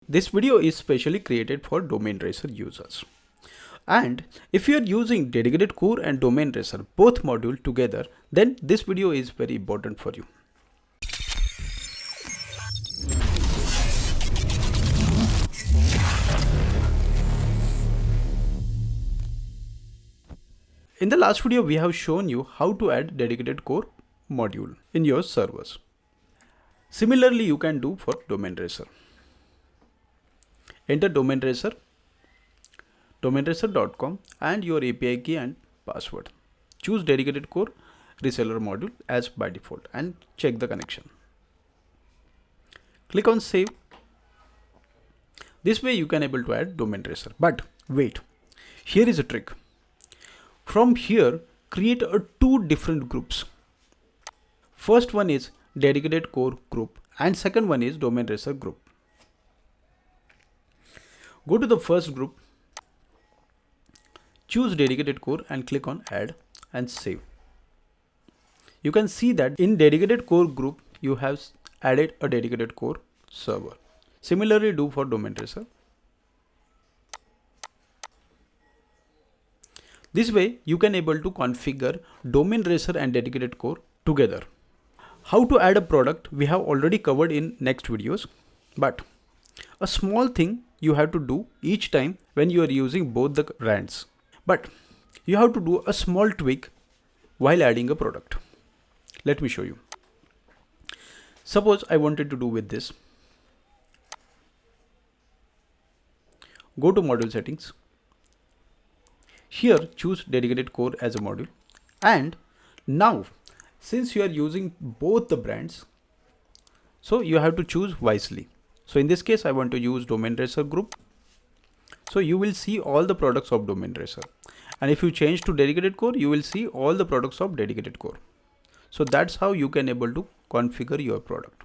This video is specially created for domain tracer users. And if you are using dedicated core and domain tracer both module together, then this video is very important for you. In the last video, we have shown you how to add dedicated core module in your servers. Similarly, you can do for domain tracer. Enter domain tracer, domaintracer.com and your API key and password. Choose dedicated core reseller module as by default and check the connection. Click on save. This way you can able to add domain tracer. But wait, here is a trick. From here, create two different groups. First one is dedicated core group and second one is domain tracer group. Go to the first group, choose dedicated core and click on add and save. You can see that in dedicated core group, you have added a dedicated core server. Similarly do for domain tracer. This way you can able to configure domain tracer and dedicated core together. How to add a product we have already covered in next videos, but a small thing you have to do each time when you are using both the brands. But you have to do a small tweak while adding a product. Let me show you. Suppose I wanted to do with this. Go to module settings. Here choose dedicated core as a module. And now since you are using both the brands, so you have to choose wisely. So in this case, I want to use domain tracer group. So you will see all the products of domain tracer. And if you change to dedicated core, you will see all the products of dedicated core. So that's how you can able to configure your product.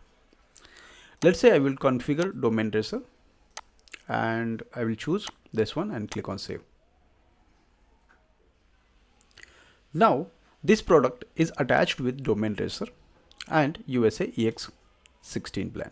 Let's say I will configure domain tracer and I will choose this one and click on save. Now this product is attached with domain tracer and USA EX16 plan.